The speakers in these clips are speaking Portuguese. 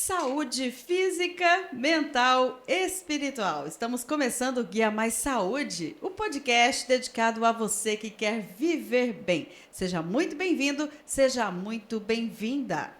Saúde física, mental, espiritual. Estamos começando o Guia Mais Saúde, o podcast dedicado a você que quer viver bem. Seja muito bem-vindo, seja muito bem-vinda.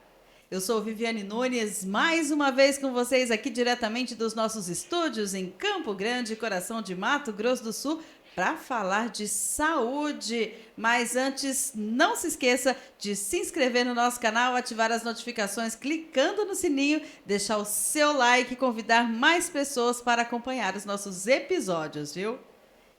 Eu sou Viviane Nunes, mais uma vez com vocês aqui diretamente dos nossos estúdios em Campo Grande, coração de Mato Grosso do Sul, para falar de saúde. Mas antes, não se esqueça de se inscrever no nosso canal, ativar as notificações clicando no sininho, deixar o seu like e convidar mais pessoas para acompanhar os nossos episódios, viu?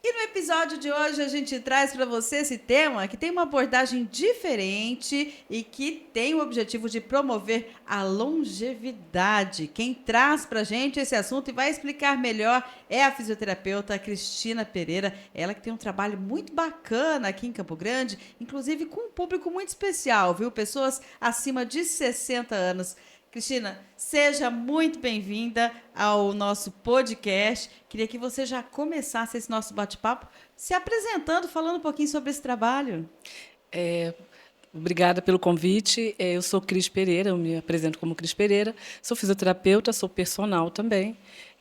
E no episódio de hoje a gente traz para você esse tema que tem uma abordagem diferente e que tem o objetivo de promover a longevidade. Quem traz para a gente esse assunto e vai explicar melhor é a fisioterapeuta Cristina Pereira. Ela que tem um trabalho muito bacana aqui em Campo Grande, inclusive com um público muito especial, viu? Pessoas acima de 60 anos. Cristina, seja muito bem-vinda ao nosso podcast. Queria que você já começasse esse nosso bate-papo se apresentando, falando um pouquinho sobre esse trabalho. Obrigada pelo convite. Eu sou Cris Pereira, eu me apresento como Cris Pereira. Sou fisioterapeuta, sou personal também.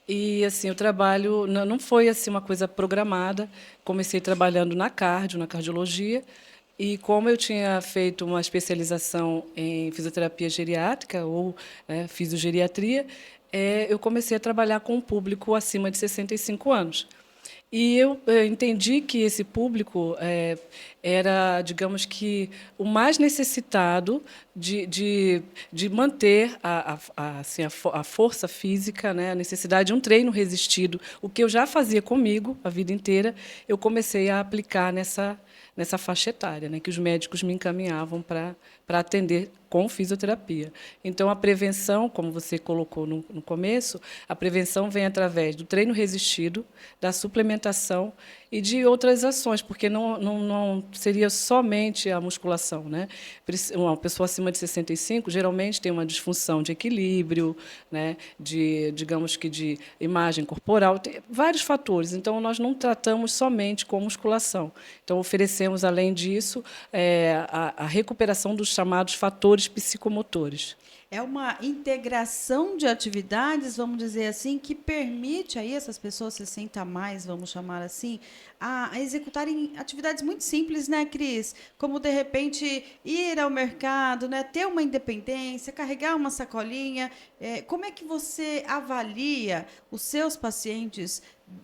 E assim, o trabalho não foi assim uma coisa programada. Comecei trabalhando na cardiologia. E como eu tinha feito uma especialização em fisioterapia geriátrica ou fisiogeriatria, eu comecei a trabalhar com um público acima de 65 anos. E eu entendi que esse público era, digamos que, o mais necessitado de manter a força física, né, a necessidade de um treino resistido. O que eu já fazia comigo a vida inteira, eu comecei a aplicar nessa faixa etária, né, que os médicos me encaminhavam para atender com fisioterapia. Então, a prevenção, como você colocou no começo, a prevenção vem através do treino resistido, da suplementação e de outras ações, porque não seria somente a musculação, né? Uma pessoa acima de 65 geralmente tem uma disfunção de equilíbrio, né? Digamos que de imagem corporal, tem vários fatores. Então, nós não tratamos somente com musculação. Então, oferecemos, além disso, a recuperação dos chamados fatores psicomotores. É uma integração de atividades, vamos dizer assim, que permite aí essas pessoas 60 a mais, vamos chamar assim, a executarem atividades muito simples, né, Cris? Como, de repente, ir ao mercado, né, ter uma independência, carregar uma sacolinha. Como é que você avalia os seus pacientes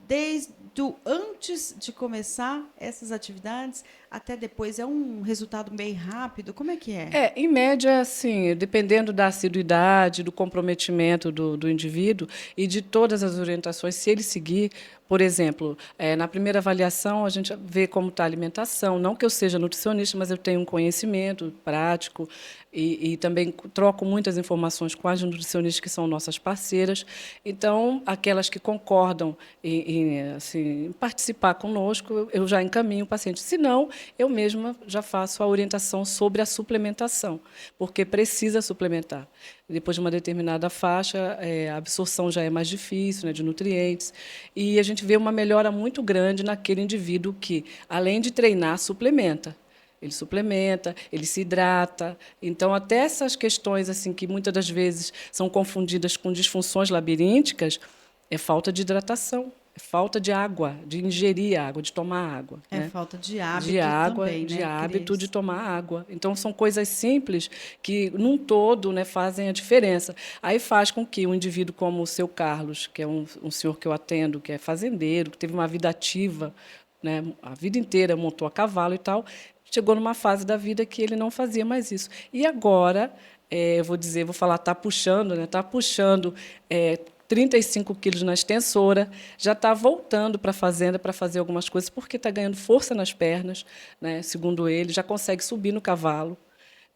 desde o antes de começar essas atividades até depois? É um resultado bem rápido? Como é que é? Em média, assim, dependendo da assiduidade, do comprometimento do indivíduo e de todas as orientações, se ele seguir, por exemplo, na primeira avaliação, a gente vê como está a alimentação. Não que eu seja nutricionista, mas eu tenho um conhecimento prático e também troco muitas informações com as nutricionistas que são nossas parceiras. Então, aquelas que concordam em participar conosco, eu já encaminho o paciente. Se não, eu mesma já faço a orientação sobre a suplementação, porque precisa suplementar. Depois de uma determinada faixa, a absorção já é mais difícil, né, de nutrientes, e a gente vê uma melhora muito grande naquele indivíduo que, além de treinar, suplementa. Ele suplementa, ele se hidrata. Então, até essas questões assim que muitas das vezes são confundidas com disfunções labirínticas, é falta de hidratação. Falta de água, de ingerir água, de tomar água. É Né? falta de hábito também, De né, hábito de Cris? tomar água. Então, são coisas simples que, num todo, né, fazem a diferença. Aí faz com que um indivíduo como o seu Carlos, que é um senhor que eu atendo, que é fazendeiro, que teve uma vida ativa, né, a vida inteira montou a cavalo e tal, chegou numa fase da vida que ele não fazia mais isso. E agora, eu vou falar, está puxando, né, 35 quilos na extensora, já está voltando para a fazenda para fazer algumas coisas, porque está ganhando força nas pernas, né, segundo ele, já consegue subir no cavalo.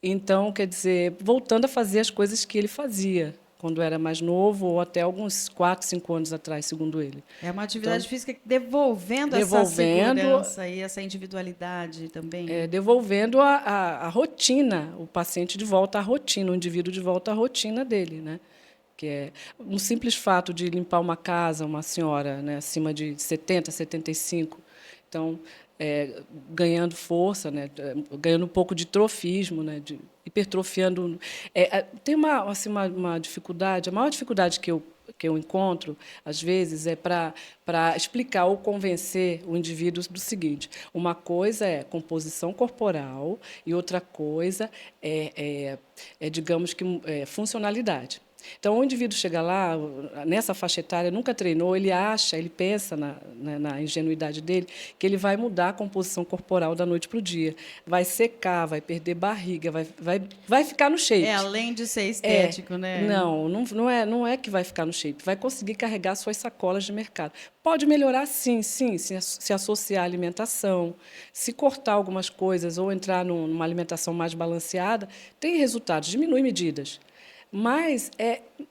Então, quer dizer, voltando a fazer as coisas que ele fazia quando era mais novo, ou até alguns 4, 5 anos atrás, segundo ele. É uma atividade Então, física devolvendo essa devolvendo, segurança e essa individualidade também. devolvendo a rotina, o paciente de volta à rotina, o indivíduo de volta à rotina dele, né? Que é um simples fato de limpar uma casa, uma senhora, né, acima de 70, 75, então, ganhando força, né, ganhando um pouco de trofismo, né, hipertrofiando. Tem uma dificuldade, a maior dificuldade que eu encontro, às vezes, é para explicar ou convencer o indivíduo do seguinte: uma coisa é composição corporal e outra coisa digamos que, funcionalidade. Então, o indivíduo chega lá, nessa faixa etária, nunca treinou, ele pensa na ingenuidade dele, que ele vai mudar a composição corporal da noite para o dia. Vai secar, vai perder barriga, vai ficar no shape. Além de ser estético, né? Não é que vai ficar no shape, vai conseguir carregar suas sacolas de mercado. Pode melhorar, sim, se associar à alimentação, se cortar algumas coisas ou entrar numa alimentação mais balanceada, tem resultados, diminui medidas. Mas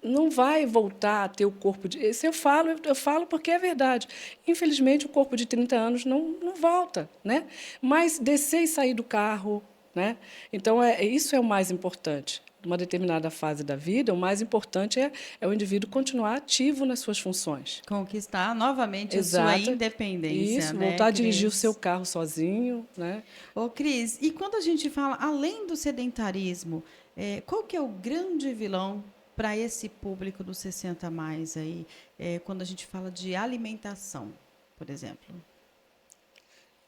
não vai voltar a ter o corpo de... Isso eu falo porque é verdade. Infelizmente, o corpo de 30 anos não volta, né? Mas descer e sair do carro, né? Então, isso é o mais importante. Numa determinada fase da vida, o mais importante é o indivíduo continuar ativo nas suas funções. Conquistar novamente a sua independência. Isso, né, voltar a Cris? dirigir o seu carro sozinho, né? Ô, Cris, e quando a gente fala, além do sedentarismo, qual que é o grande vilão para esse público dos 60 a mais aí, quando a gente fala de alimentação, por exemplo?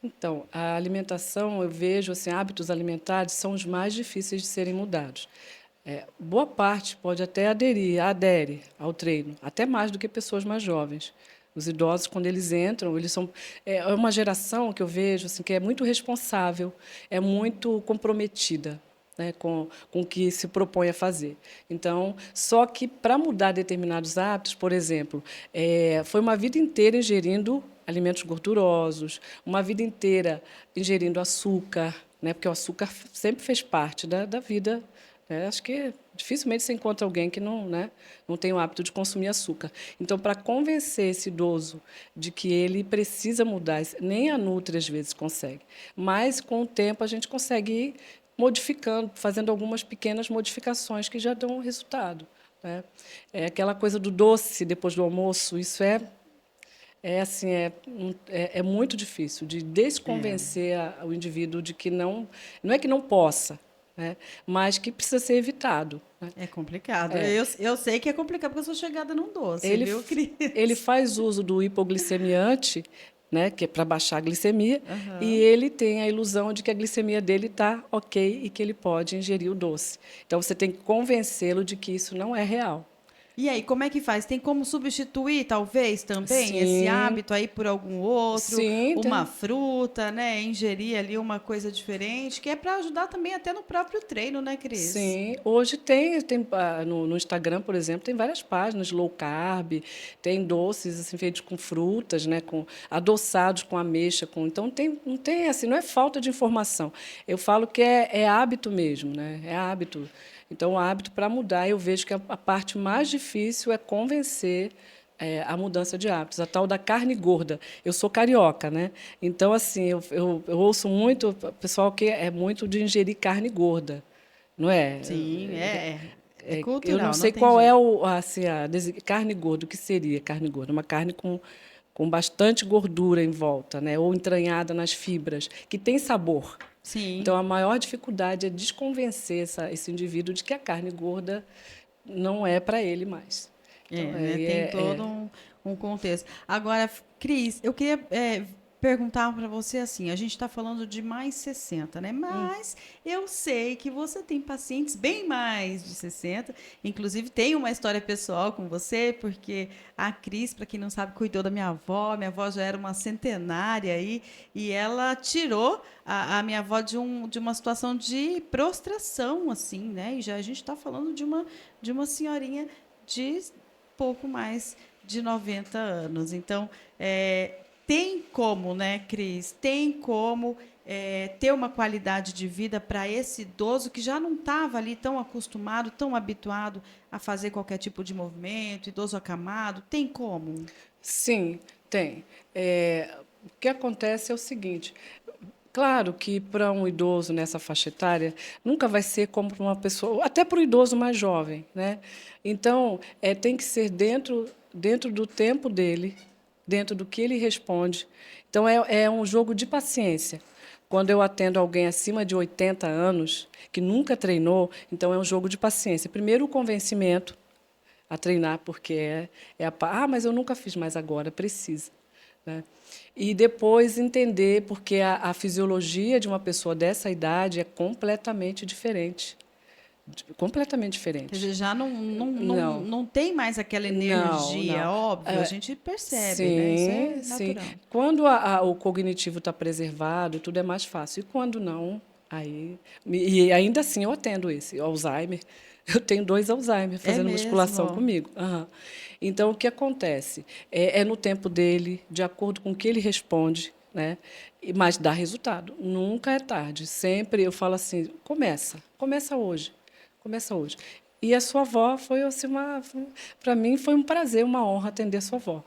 Então, a alimentação, eu vejo, assim, hábitos alimentares são os mais difíceis de serem mudados. Boa parte pode até adere ao treino, até mais do que pessoas mais jovens. Os idosos, quando eles entram, eles são... É uma geração que eu vejo assim, que é muito responsável, é muito comprometida, né, com o que se propõe a fazer. Então, só que para mudar determinados hábitos, por exemplo, foi uma vida inteira ingerindo alimentos gordurosos, uma vida inteira ingerindo açúcar, né, porque o açúcar sempre fez parte da vida. Acho que dificilmente você encontra alguém que não tem o hábito de consumir açúcar. Então, para convencer esse idoso de que ele precisa mudar, nem a Nutri às vezes consegue, mas com o tempo a gente consegue ir modificando, fazendo algumas pequenas modificações que já dão resultado, né? Aquela coisa do doce depois do almoço, isso é muito difícil de desconvencer o indivíduo de que não é que não possa, né, mas que precisa ser evitado, né? É complicado. Eu sei que é complicado porque eu sou chegada num doce, viu, Cris? Ele faz uso do hipoglicemiante, né, que é para baixar a glicemia, Uhum. e ele tem a ilusão de que a glicemia dele está ok e que ele pode ingerir o doce. Então, você tem que convencê-lo de que isso não é real. E aí, como é que faz? Tem como substituir, talvez, também, Sim. esse hábito aí por algum outro? Sim, uma fruta, né? Ingerir ali uma coisa diferente, que é para ajudar também até no próprio treino, né, Cris? Sim, hoje tem no Instagram, por exemplo, tem várias páginas low carb, tem doces assim feitos com frutas, né, com adoçados com ameixa, então não tem assim, não é falta de informação. Eu falo que é hábito mesmo, né? É hábito. Então, o hábito para mudar, eu vejo que a parte mais difícil é convencer a mudança de hábitos, a tal da carne gorda. Eu sou carioca, né? Então, assim, eu ouço muito o pessoal que é muito de ingerir carne gorda, não é? Sim, é cultural. Eu não sei qual é carne gorda, o que seria carne gorda? Uma carne com bastante gordura em volta, né? Ou entranhada nas fibras, que tem sabor. Sim. Então, a maior dificuldade é desconvencer esse indivíduo de que a carne gorda não é para ele mais. Então, tem todo um contexto. Agora, Cris, eu queria perguntar para você assim, a gente está falando de mais 60, né? Mas eu sei que você tem pacientes bem mais de 60, inclusive tem uma história pessoal com você, porque a Cris, para quem não sabe, cuidou da minha avó já era uma centenária aí, e ela tirou a minha avó de uma situação de prostração, assim, né? E a gente está falando de uma senhorinha de pouco mais de 90 anos. Então, tem como, né, Cris? Tem como ter uma qualidade de vida para esse idoso que já não estava ali tão acostumado, tão habituado a fazer qualquer tipo de movimento, idoso acamado? Tem como? Sim, tem. O que acontece é o seguinte. Claro que para um idoso nessa faixa etária nunca vai ser como para uma pessoa, até para o idoso mais jovem, né? Então, tem que ser dentro do tempo dele, dentro do que ele responde. Então, é um jogo de paciência. Quando eu atendo alguém acima de 80 anos, que nunca treinou, então é um jogo de paciência. Primeiro, o convencimento a treinar, porque mas eu nunca fiz, mas agora precisa, né? E depois entender, porque a fisiologia de uma pessoa dessa idade é completamente diferente. Completamente Quer diferente. dizer, já Não, não tem mais aquela não, energia, não. óbvio, a gente percebe, né? Isso Sim, é sim. natural. Quando o cognitivo está preservado, tudo é mais fácil. E quando não, aí. E ainda assim eu atendo esse, Alzheimer. Eu tenho 2 Alzheimer É fazendo musculação mesmo. comigo. Aham. Então, o que acontece? É no tempo dele, de acordo com o que ele responde, né? Mas dá resultado. Nunca é tarde. Sempre eu falo assim: começa hoje. Começa hoje. E a sua avó foi assim, para mim foi um prazer, uma honra atender a sua avó,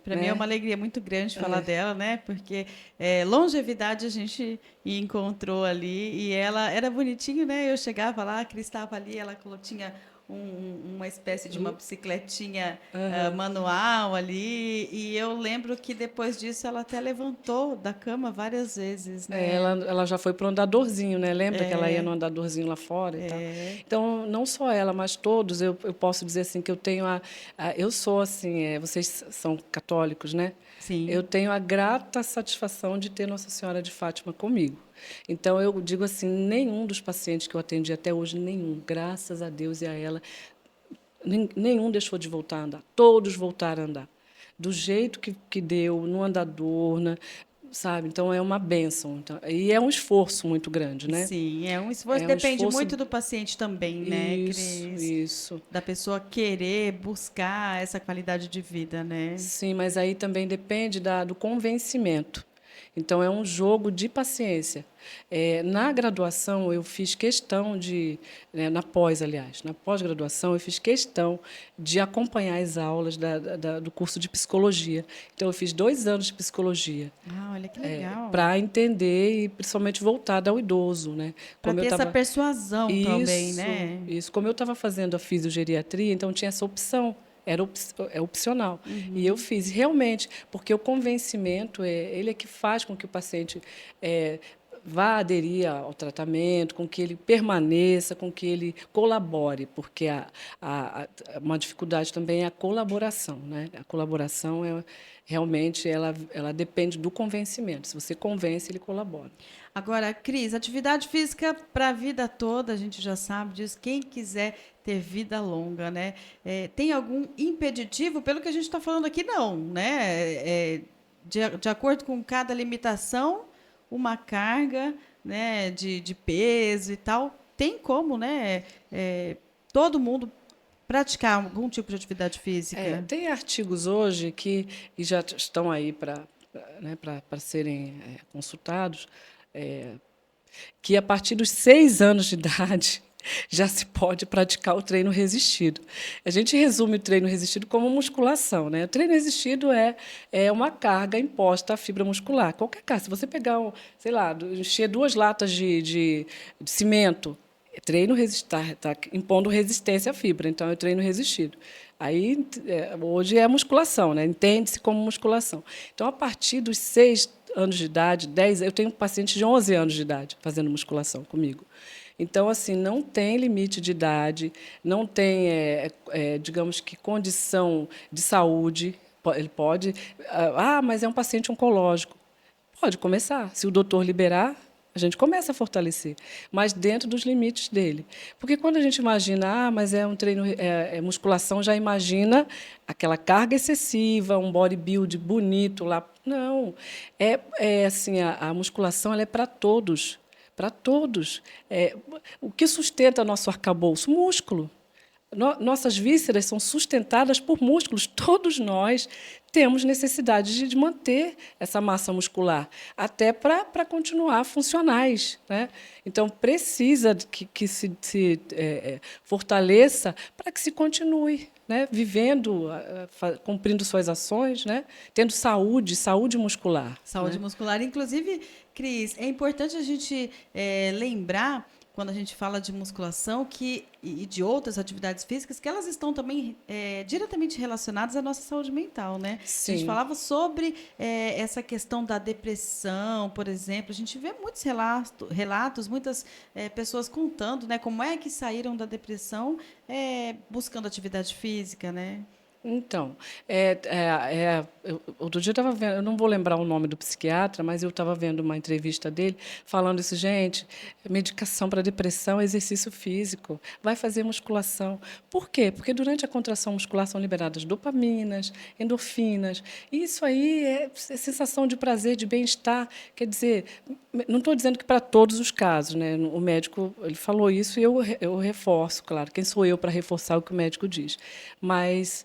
Para mim é uma né? alegria muito grande falar dela, né? Porque longevidade a gente encontrou ali e ela era bonitinho, né? Eu chegava lá, a Cris estava ali, ela tinha uma espécie de uma bicicletinha Aham. manual ali e eu lembro que depois disso ela até levantou da cama várias vezes, né? Ela já foi para o andadorzinho, né? Lembra que ela ia no andadorzinho lá fora e tal. Então, não só ela, mas todos, eu posso dizer assim que eu tenho eu sou assim, vocês são católicos, né? Eu Sim. tenho a grata satisfação de ter Nossa Senhora de Fátima comigo. Então, eu digo assim, nenhum dos pacientes que eu atendi até hoje, nenhum, graças a Deus e a ela, nenhum deixou de voltar a andar. Todos voltaram a andar. Do jeito que deu, no andador, sabe? Então, é uma bênção. Então, e é um esforço muito grande, né? Sim, é um esforço, É um depende esforço. muito do paciente também, né, Isso, Cris? isso. Da pessoa querer buscar essa qualidade de vida, né? Sim, mas aí também depende do convencimento. Então, é um jogo de paciência. Na graduação, eu fiz questão na aliás, na pós-graduação, eu fiz questão de acompanhar as aulas do curso de psicologia. Então, eu fiz 2 anos de psicologia Ah, olha que legal. para entender e principalmente voltada ao idoso, né? Para Como eu ter essa estava persuasão também, Isso, né? isso. Como eu estava fazendo a fisiogeriatria, então tinha essa opção, é opcional. E eu fiz realmente, porque o convencimento ele é que faz com que o paciente vá aderir ao tratamento, com que ele permaneça, com que ele colabore, porque uma dificuldade também é a colaboração, né? A colaboração realmente ela depende do convencimento. Se você convence, ele colabora. Agora, Cris, atividade física para a vida toda, a gente já sabe disso. Quem quiser ter vida longa, né? Tem algum impeditivo? Pelo que a gente está falando aqui, não, né? De acordo com cada limitação, uma carga, né, de peso e tal, tem como, né? Todo mundo praticar algum tipo de atividade física. Tem artigos hoje que já estão aí para serem consultados, é, que a partir dos 6 anos de idade já se pode praticar o treino resistido. A gente resume o treino resistido como musculação, né? O treino resistido é uma carga imposta à fibra muscular. Qualquer carga. Se você pegar, sei lá, encher 2 latas de cimento, treino está impondo resistência à fibra, então é o treino resistido. Aí, hoje é musculação, né? Entende-se como musculação. Então, a partir dos 6 anos de idade, 10, eu tenho pacientes de 11 anos de idade fazendo musculação comigo. Então, assim, não tem limite de idade, não tem, digamos que, condição de saúde. Ele pode. Mas é um paciente oncológico. Pode começar. Se o doutor liberar, a gente começa a fortalecer, mas dentro dos limites dele. Porque quando a gente imagina, mas é um treino, musculação, já imagina aquela carga excessiva, um bodybuild bonito lá. Não. Assim, a musculação ela é para todos. Para todos. O que sustenta nosso arcabouço? Músculo. Nossas vísceras são sustentadas por músculos. Todos nós temos necessidade de manter essa massa muscular, até para continuar funcionais, né? Então, precisa que se fortaleça para que se continue, né? Vivendo, cumprindo suas ações, né? Tendo saúde muscular. Saúde Né? muscular. Inclusive, Cris, é importante a gente lembrar quando a gente fala de musculação e de outras atividades físicas, que elas estão também diretamente relacionadas à nossa saúde mental, né? A gente Sim. falava sobre essa questão da depressão, por exemplo. A gente vê muitos relatos muitas pessoas contando, né, como é que saíram da depressão buscando atividade física, né? Então, outro dia eu estava vendo, eu não vou lembrar o nome do psiquiatra, mas eu estava vendo uma entrevista dele falando isso, gente, medicação para depressão é exercício físico, vai fazer musculação. Por quê? Porque durante a contração muscular são liberadas dopaminas, endorfinas, e isso aí é sensação de prazer, de bem-estar. Quer dizer, não estou dizendo que para todos os casos, né? O médico ele falou isso e eu reforço, claro, quem sou eu para reforçar o que o médico diz. Mas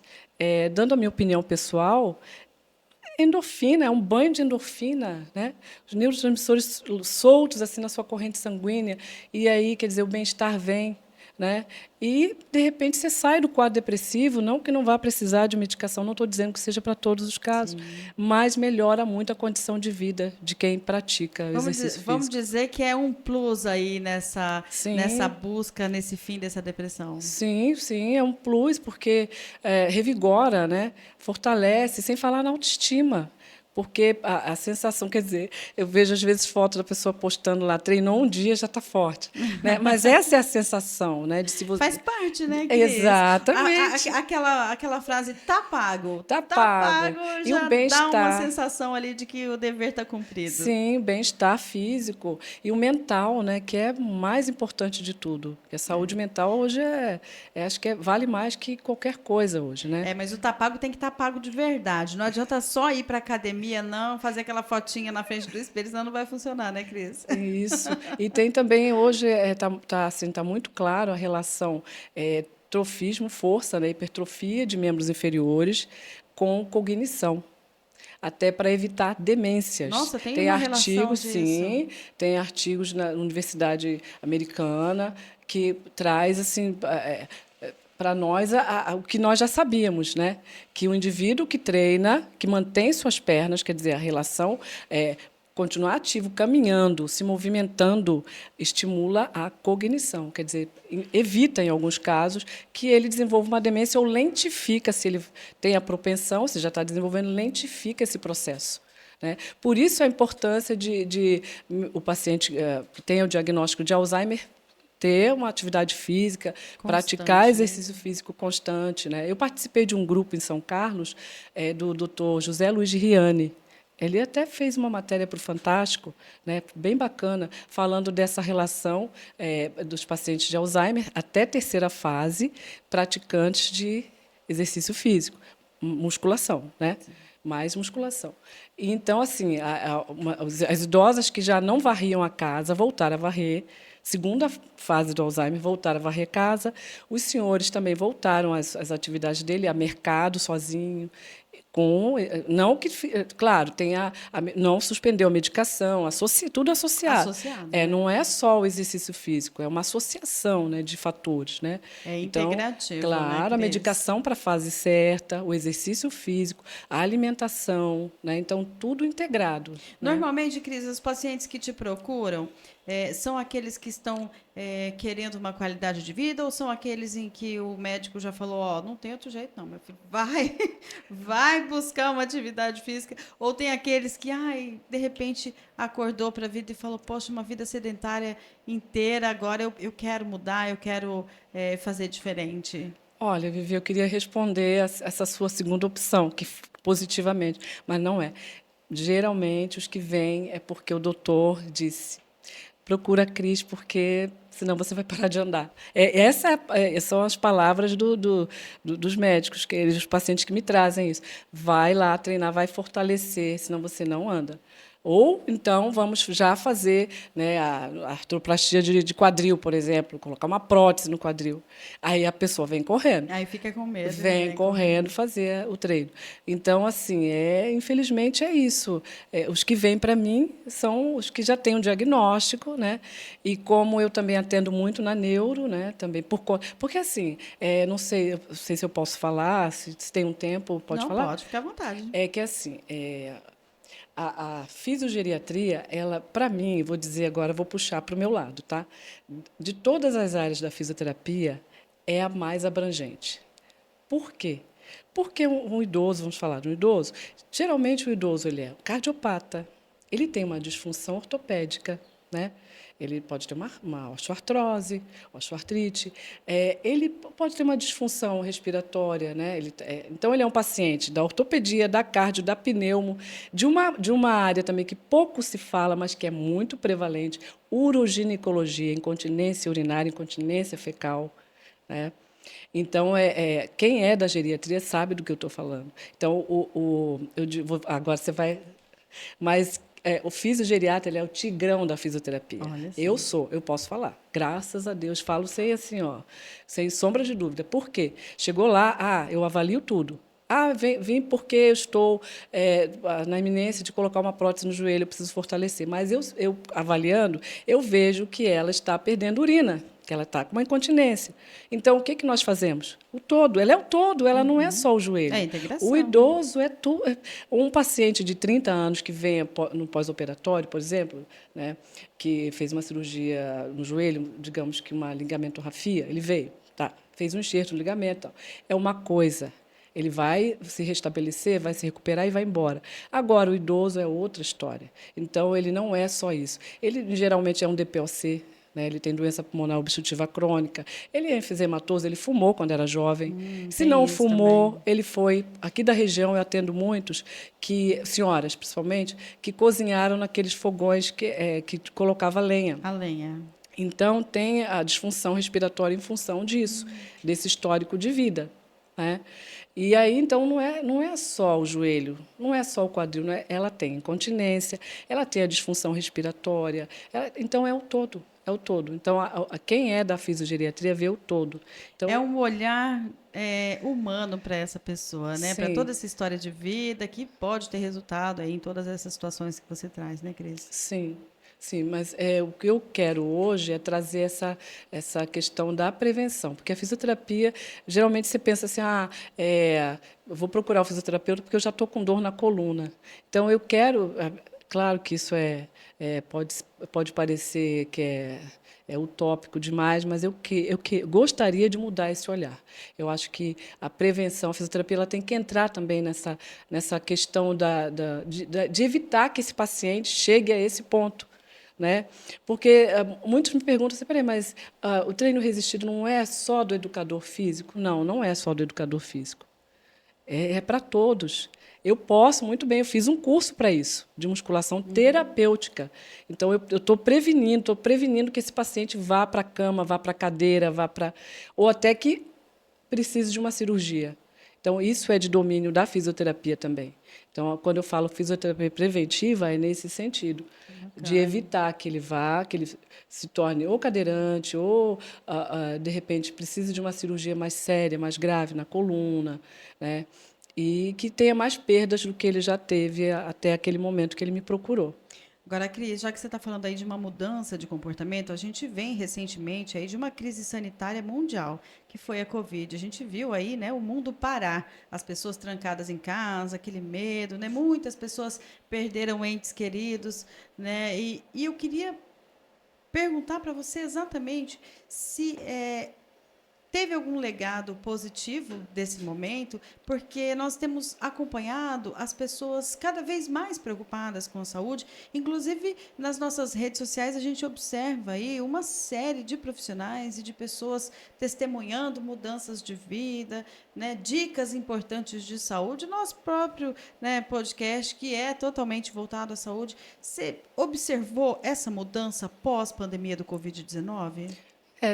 dando a minha opinião pessoal, endorfina é um banho de endorfina, né? Os neurotransmissores soltos assim na sua corrente sanguínea e aí, quer dizer, o bem-estar vem, né? E de repente você sai do quadro depressivo, não que não vá precisar de medicação, não estou dizendo que seja para todos os casos, Sim. mas melhora muito a condição de vida de quem pratica exercício Vamos físico. dizer que é um plus aí nessa Sim, busca, nesse fim dessa depressão. sim, sim, é um plus, porque revigora, né? Fortalece, sem falar na autoestima. Porque a sensação, quer dizer, eu vejo às vezes fotos da pessoa postando lá, treinou um dia, já está forte. Né? Mas essa é a sensação, né? De se Faz você... parte, né, Cris? Exatamente. Aquela frase, tá pago. Está Tá pago. pago E o já dá uma bem-estar. sensação ali de que o dever está cumprido. Sim, bem-estar físico e o mental, né, que é o mais importante de tudo. Porque a saúde mental hoje acho que vale mais que qualquer coisa hoje, né? Mas o tá pago tem que estar pago de verdade. Não adianta só ir para academia, não, fazer aquela fotinha na frente do espelho, senão não vai funcionar, né, Cris? Isso. E tem também hoje assim, tá muito claro a relação trofismo, força, né, hipertrofia de membros inferiores com cognição. Até para evitar demências. Nossa, tem Tem uma relação artigos, disso. sim, tem artigos na Universidade Americana que traz assim para nós o que nós já sabíamos, né? Que o indivíduo que treina, que mantém suas pernas, quer dizer, a relação continuar ativo, caminhando, se movimentando, estimula a cognição, quer dizer, evita, em alguns casos, que ele desenvolva uma demência ou lentifica, se ele tem a propensão, se já está desenvolvendo, lentifica esse processo. Né? Por isso a importância de o paciente que tem o diagnóstico de Alzheimer ter uma atividade física, praticar Constante, né? exercício físico constante. Né? Eu participei de um grupo em São Carlos do Dr. José Luiz Riani. Ele até fez uma matéria para o Fantástico, né, bem bacana, falando dessa relação dos pacientes de Alzheimer até terceira fase, praticantes de exercício físico, musculação, né? Mais musculação. E, então, assim, as idosas que já não varriam a casa voltaram a varrer. Segunda fase do Alzheimer, voltaram a varrer a casa. Os senhores também voltaram às atividades dele, a mercado sozinho. Não que, claro, não suspendeu a medicação, tudo associado. Associado, né? Não é só o exercício físico, é uma associação, né, de fatores. Né? É Então, integrativo, né, claro, a Cris? medicação para a fase certa, o exercício físico, a alimentação, né? Então, tudo integrado. Né? Normalmente, Cris, os pacientes que te procuram são aqueles que estão querendo uma qualidade de vida ou são aqueles em que o médico já falou, ó, não tem outro jeito não, meu filho, vai buscar uma atividade física, ou tem aqueles que, ai, de repente acordou para a vida e falou, poxa, uma vida sedentária inteira, agora eu quero mudar, eu quero fazer diferente. Olha, Vivi, eu queria responder essa sua segunda opção, que positivamente, mas não é. Geralmente, os que vêm é porque o doutor disse, procura a Cris, porque senão você vai parar de andar. São as palavras dos médicos, os pacientes que me trazem isso. Vai lá treinar, vai fortalecer, senão você não anda. Ou, então, vamos já fazer, né, a artroplastia de quadril, por exemplo, colocar uma prótese no quadril. Aí a pessoa vem correndo. Aí fica com medo. Vem correndo fazer o treino. Então, assim, infelizmente é isso. Os que vêm para mim são os que já têm um diagnóstico, né? E como eu também atendo muito na neuro, né? Também porque assim, não sei se eu posso falar, se tem um tempo, pode Não, falar? pode ficar à vontade. É que assim, A fisiogeriatria, ela, para mim, vou dizer agora, vou puxar para o meu lado, tá? De todas as áreas da fisioterapia, é a mais abrangente. Por quê? Porque um idoso, vamos falar de um idoso, geralmente o idoso ele é cardiopata, ele tem uma disfunção ortopédica, né? Ele pode ter uma osteoartrose, osteoartrite, ele pode ter uma disfunção respiratória, né? Então, ele é um paciente da ortopedia, da cardio, da pneumo, de uma área também que pouco se fala, mas que é muito prevalente, uroginecologia, incontinência urinária, incontinência fecal, né? Então, quem é da geriatria sabe do que eu estou falando. Então, agora você vai. Mas o fisiogeriatra ele é o tigrão da fisioterapia. Olha Eu só. sou, eu posso falar. Graças a Deus, falo sem assim, ó, sem sombra de dúvida. Por quê? Chegou lá, eu avalio tudo. Vim porque eu estou na iminência de colocar uma prótese no joelho, eu preciso fortalecer. Mas eu avaliando, eu vejo que ela está perdendo urina, que ela está com uma incontinência. Então, o que nós fazemos? O todo. Ela é o todo, ela não é só o joelho. É a integração. O idoso é tudo. Um paciente de 30 anos que vem no pós-operatório, por exemplo, né, que fez uma cirurgia no joelho, digamos que uma ligamentorrafia, ele veio, tá, fez um enxerto no ligamento. Tal. É uma coisa. Ele vai se restabelecer, vai se recuperar e vai embora. Agora, o idoso é outra história. Então, ele não é só isso. Ele, geralmente, é um DPOC, né? Ele tem doença pulmonar obstrutiva crônica, ele é enfisematoso, ele fumou quando era jovem. Se tem não isso fumou, também. ele foi... Aqui da região, eu atendo muitos, senhoras, principalmente, que cozinharam naqueles fogões que colocava lenha. A lenha. Então, tem a disfunção respiratória em função disso, desse histórico de vida, né? E aí, então, não é só o joelho, não é só o quadril, ela tem incontinência, ela tem a disfunção respiratória, então é o todo, é o todo. Então, quem é da fisiogeriatria vê o todo. Então, É um olhar humano para essa pessoa, né? Para sim, toda essa história de vida que pode ter resultado aí em todas essas situações que você traz, né, Cris? sim, sim, mas o que eu quero hoje é trazer essa questão da prevenção, porque a fisioterapia, geralmente você pensa assim, eu vou procurar o fisioterapeuta porque eu já estou com dor na coluna. Então, eu quero, claro que isso pode parecer que é utópico demais, mas eu gostaria de mudar esse olhar. Eu acho que a prevenção, a fisioterapia, ela tem que entrar também nessa questão de evitar que esse paciente chegue a esse ponto. Né? Porque muitos me perguntam assim, peraí, mas o treino resistido não é só do educador físico? Não, não é só do educador físico. É para todos. Eu posso, muito bem, eu fiz um curso para isso, de musculação terapêutica. Então, eu estou prevenindo que esse paciente vá para a cama, vá para a cadeira, ou até que precise de uma cirurgia. Então, isso é de domínio da fisioterapia também. Então, quando eu falo fisioterapia preventiva, é nesse sentido, de evitar que ele se torne ou cadeirante, ou, de repente, precise de uma cirurgia mais séria, mais grave na coluna, né? E que tenha mais perdas do que ele já teve até aquele momento que ele me procurou. Agora, Cris, já que você está falando aí de uma mudança de comportamento, a gente vem recentemente aí de uma crise sanitária mundial, que foi a Covid. A gente viu aí, né, o mundo parar, as pessoas trancadas em casa, aquele medo, né? Muitas pessoas perderam entes queridos, né? E eu queria perguntar para você exatamente se teve algum legado positivo desse momento, porque nós temos acompanhado as pessoas cada vez mais preocupadas com a saúde, inclusive nas nossas redes sociais a gente observa aí uma série de profissionais e de pessoas testemunhando mudanças de vida, né, dicas importantes de saúde, nosso próprio, né, podcast que é totalmente voltado à saúde. Você observou essa mudança pós-pandemia do Covid-19?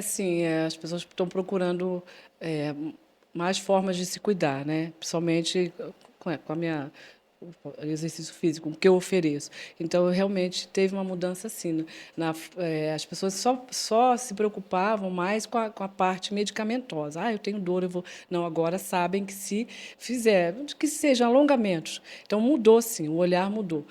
Sim, as pessoas estão procurando mais formas de se cuidar, né? Principalmente com a minha o exercício físico, o que eu ofereço. Então, realmente teve uma mudança assim. Né? As pessoas só se preocupavam mais com a parte medicamentosa. Eu tenho dor, eu vou. Não, agora sabem que se fizer, que sejam alongamentos. Então, mudou sim, o olhar mudou.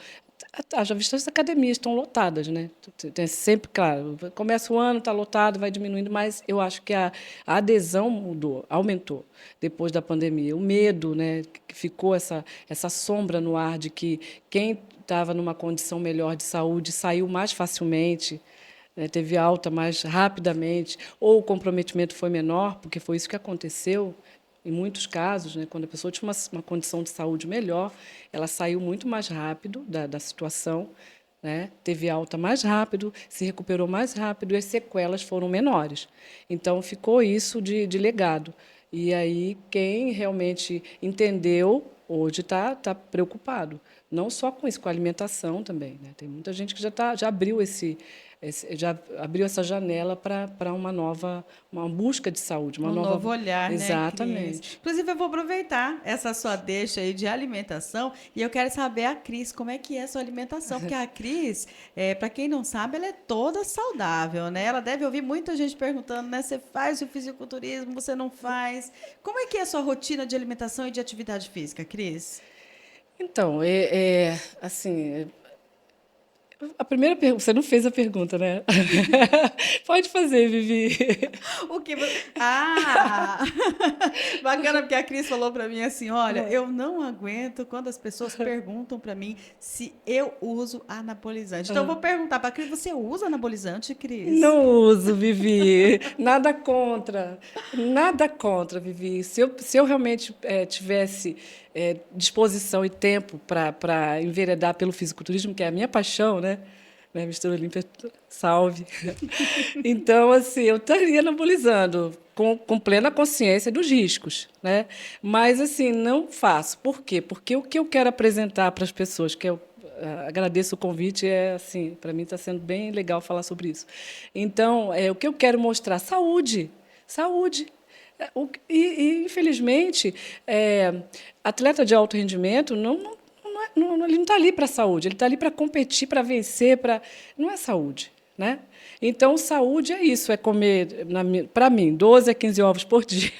Haja vista as academias estão lotadas, né? Tem sempre, claro, começa o ano, está lotado, vai diminuindo, mas eu acho que a adesão mudou, aumentou depois da pandemia. O medo, né, que ficou essa sombra no ar de que quem estava numa condição melhor de saúde saiu mais facilmente, né, teve alta mais rapidamente, ou o comprometimento foi menor, porque foi isso que aconteceu em muitos casos, né, quando a pessoa tinha uma condição de saúde melhor, ela saiu muito mais rápido da situação, né, teve alta mais rápido, se recuperou mais rápido e as sequelas foram menores. Então, ficou isso de legado. E aí, quem realmente entendeu, hoje está preocupado. Não só com isso, com a alimentação também, né? Tem muita gente que já abriu já abriu essa janela para uma busca de saúde, uma Um nova. novo olhar, né, Cris? Exatamente. Inclusive, eu vou aproveitar essa sua deixa aí de alimentação e eu quero saber a Cris, como é que é a sua alimentação, porque a Cris, para quem não sabe, ela é toda saudável, né? Ela deve ouvir muita gente perguntando, né? Você faz o fisiculturismo, você não faz? Como é que é a sua rotina de alimentação e de atividade física, Cris? Então, assim, a primeira pergunta, você não fez a pergunta, né? Pode fazer, Vivi. O que Ah! Bacana, porque a Cris falou para mim assim: olha, eu não aguento quando as pessoas perguntam para mim se eu uso anabolizante. Então, eu vou perguntar para a Cris: você usa anabolizante, Cris? Não uso, Vivi. Nada contra, Vivi. Se eu realmente tivesse disposição e tempo para enveredar pelo fisiculturismo, que é a minha paixão, né? Mistura Olímpia, salve. Então, assim, eu estaria anabolizando com plena consciência dos riscos, né? Mas, assim, não faço. Por quê? Porque o que eu quero apresentar para as pessoas, que eu agradeço o convite, assim, para mim está sendo bem legal falar sobre isso. Então, o que eu quero mostrar? Saúde. Saúde. Infelizmente, atleta de alto rendimento ele não está ali para a saúde, ele está ali para competir, para vencer, não é saúde. Né? Então, saúde é isso, é comer, para mim, 12 a 15 ovos por dia.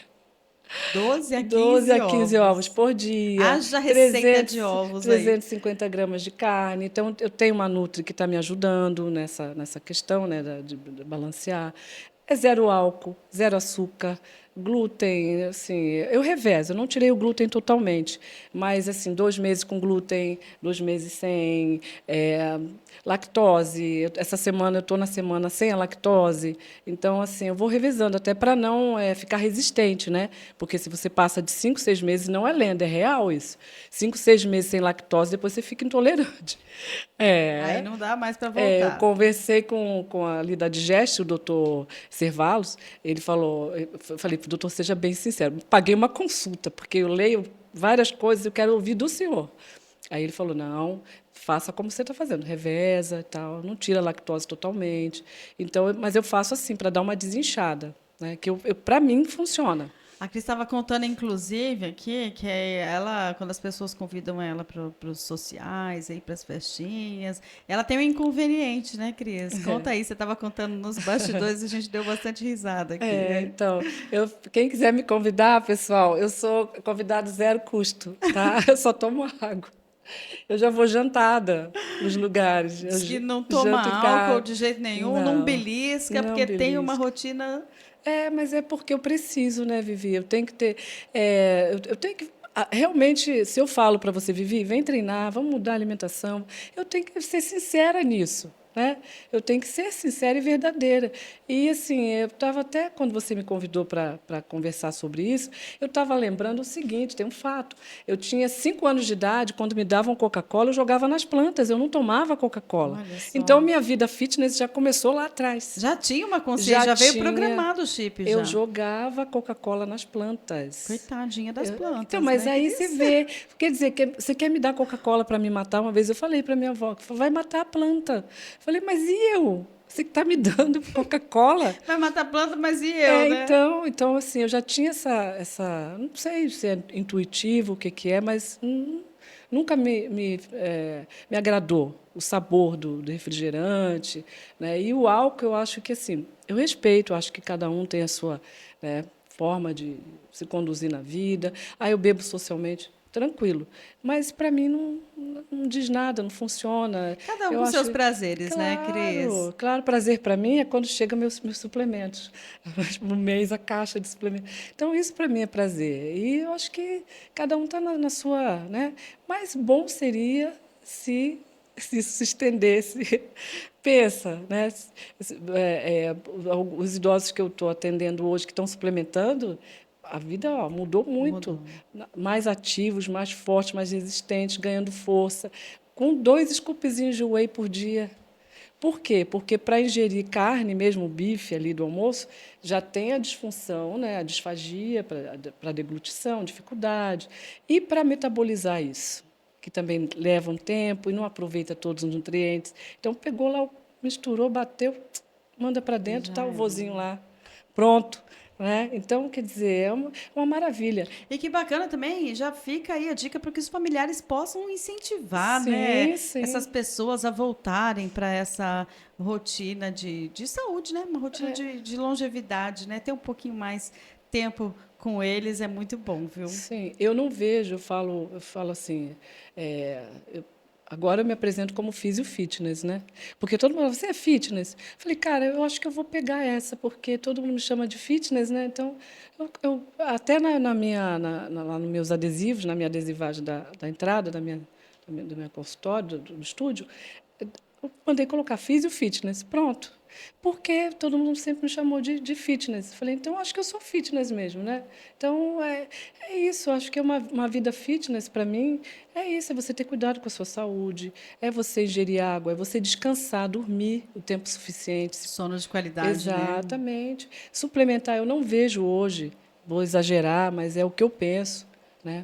12 a 15 12 a 15 ovos ovos por dia. Haja receita de ovos aí. 350 gramas de carne. Então, eu tenho uma nutri que está me ajudando nessa questão, né, de balancear. É zero álcool, zero açúcar, glúten, assim, eu revezo, eu não tirei o glúten totalmente, mas assim, 2 meses com glúten, 2 meses sem, lactose. Essa semana eu estou na semana sem a lactose, então assim, eu vou revezando até para não ficar resistente, né? Porque se você passa de 5, 6 meses, não é lenda, é real isso. 5, 6 meses sem lactose, depois você fica intolerante. Aí não dá mais para Eu voltar. conversei com ali da Digeste, o doutor Servalos, ele falou, eu falei, doutor, seja bem sincero, paguei uma consulta, porque eu leio várias coisas e eu quero ouvir do senhor. Aí ele falou, não, faça como você está fazendo, reveza e tal, não tira a lactose totalmente. Então, mas eu faço assim, para dar uma desinchada, né, que para mim funciona. A Cris estava contando, inclusive, aqui, que ela, quando as pessoas convidam ela para os sociais, para as festinhas, ela tem um inconveniente, né, Cris? Conta aí, você estava contando nos bastidores e a gente deu bastante risada aqui. Então, quem quiser me convidar, pessoal, eu sou convidado zero custo, tá? Eu só tomo água. Eu já vou jantada nos lugares. Diz que não toma álcool de jeito nenhum, não belisca, não porque tem uma belisco. rotina. Mas é porque eu preciso, né, Vivi? Eu tenho que ter. Eu tenho que. Realmente, se eu falo para você, Vivi, vem treinar, vamos mudar a alimentação, eu tenho que ser sincera nisso. Né? Eu tenho que ser sincera e verdadeira. E, assim, eu estava até, quando você me convidou para conversar sobre isso, eu estava lembrando o seguinte, tem um fato. Eu tinha 5 anos de idade, quando me davam Coca-Cola, eu jogava nas plantas, eu não tomava Coca-Cola. Então, minha vida fitness já começou lá atrás. Já tinha uma consciência, já veio programado o chip. Eu jogava Coca-Cola nas plantas. Coitadinha das plantas. Então, mas né, aí você vê. Quer dizer, você quer me dar Coca-Cola para me matar? Uma vez eu falei para minha avó, vai matar a planta. Falei, mas e eu? Você que está me dando Coca-Cola? Vai matar a planta, mas e eu, né? Então, assim, eu já tinha não sei se é intuitivo, o que é, mas nunca me agradou o sabor do refrigerante, né? E o álcool, eu acho que, assim, eu respeito, eu acho que cada um tem a sua, né, forma de se conduzir na vida. Eu bebo socialmente. tranquilo. Mas, para mim, não diz nada, não funciona. Cada um Eu com acho, seus prazeres, né, Cris? claro, prazer para mim é quando chegam meus suplementos. No mês, a caixa de suplementos. Então, isso para mim é prazer. E eu acho que cada um está na sua, né? Mas bom seria se isso se estendesse. Pensa, né? Os idosos que eu estou atendendo hoje, que estão suplementando, a vida, ó, mudou muito. Mudou. Mais ativos, mais fortes, mais resistentes, ganhando força, com 2 scoopzinhos de whey por dia. Por quê? Porque para ingerir carne, mesmo o bife ali do almoço, já tem a disfunção, né? A disfagia, para a deglutição, dificuldade. E para metabolizar isso, que também leva um tempo e não aproveita todos os nutrientes. Então, pegou lá, misturou, bateu, manda para dentro, está o vozinho lá, pronto. Né? Então, quer dizer, é uma maravilha. E que bacana também, já fica aí a dica para que os familiares possam incentivar, né, Sim, sim. essas pessoas a voltarem para essa rotina de saúde, né? Uma rotina de longevidade, né? Ter um pouquinho mais tempo com eles é muito bom, viu? Sim, eu não vejo, eu falo assim, agora eu me apresento como fitness, né? Porque todo mundo fala, você é fitness? Falei, cara, eu acho que eu vou pegar essa, porque todo mundo me chama de fitness, né? Então, até lá nos meus adesivos, na minha adesivagem da entrada do meu consultório, do estúdio, eu mandei colocar fitness, pronto. Porque todo mundo sempre me chamou de fitness. Falei, então acho que eu sou fitness mesmo, né? Então é isso, acho que é uma vida fitness para mim. É isso, é você ter cuidado com a sua saúde, é você ingerir água, é você descansar, dormir o tempo suficiente. Sono de qualidade, né? Exatamente. Suplementar, eu não vejo hoje, vou exagerar, mas é o que eu penso, né?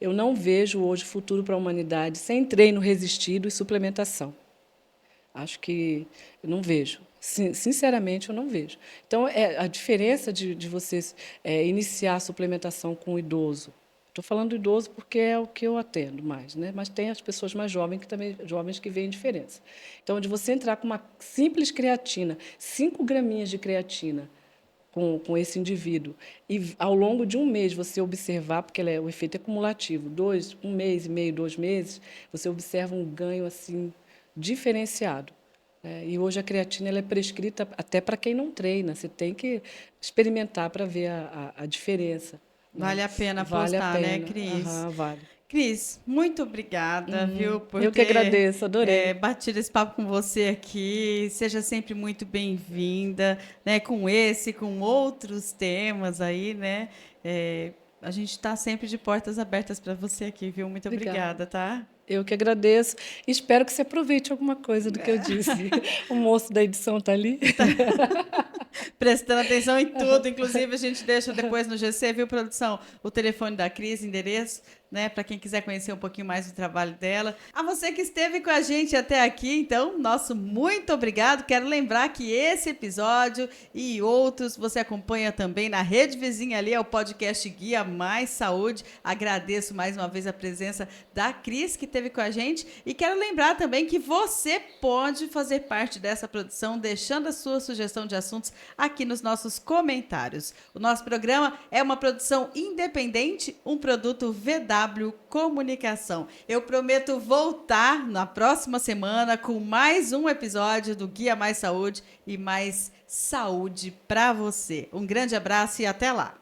Eu não vejo hoje futuro para a humanidade sem treino resistido e suplementação. Acho que eu não vejo. Sinceramente, eu não vejo. Então, a diferença de vocês iniciar a suplementação com o idoso. Estou falando do idoso porque é o que eu atendo mais, né? Mas tem as pessoas mais jovens que veem diferença. Então, de você entrar com uma simples creatina, 5 graminhas de creatina, com esse indivíduo, e ao longo de um mês você observar, porque o efeito é cumulativo, 1 mês e meio, 2 meses, você observa um ganho assim diferenciado. E hoje a creatina ela é prescrita até para quem não treina. Você tem que experimentar para ver a diferença. Né? Vale a pena Vale a apostar, né, pena. Cris? Vale. Cris, muito obrigada, viu, por Eu que agradeço, adorei. batido esse papo com você aqui. Seja sempre muito bem-vinda, né, com esse, com outros temas aí, né? A gente está sempre de portas abertas para você aqui, viu? Muito obrigada, tá? Eu que agradeço. Espero que você aproveite alguma coisa do que eu disse. O moço da edição está ali. Prestando atenção em tudo. Inclusive, a gente deixa depois no GC, viu, produção? O telefone da Cris, endereço, né? Para quem quiser conhecer um pouquinho mais do trabalho dela. A você que esteve com a gente até aqui, então, nosso muito obrigado. Quero lembrar que esse episódio e outros você acompanha também na rede vizinha ali, é o podcast Guia Mais Saúde. Agradeço mais uma vez a presença da Cris, que esteve com a gente. E quero lembrar também que você pode fazer parte dessa produção, deixando a sua sugestão de assuntos aqui nos nossos comentários. O nosso programa é uma produção independente, um produto VW Comunicação. Eu prometo voltar na próxima semana com mais um episódio do Guia Mais Saúde e mais saúde para você. Um grande abraço e até lá!